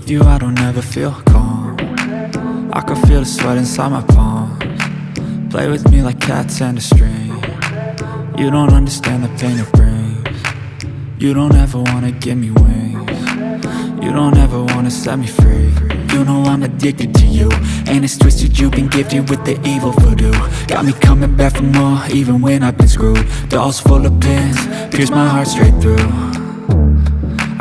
with you I don't ever feel calm. I can feel the sweat inside my palms. Play with me like cats and a string. You don't understand the pain it brings. You don't ever wanna give me wings. You don't ever wanna set me free. You know I'm addicted to you, and it's twisted, you've been gifted with the evil voodoo. Got me coming back for more, even when I've been screwed. Dolls full of pins, pierce my heart straight through.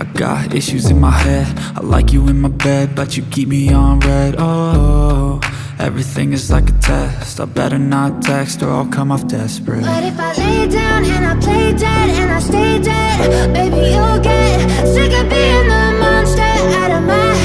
I got issues in my head, I like you in my bed, but you keep me on red. Oh, everything is like a test, I better not text or I'll come off desperate. But if I lay down and I play dead and I stay dead, baby you'll get sick of being the monster out of my head.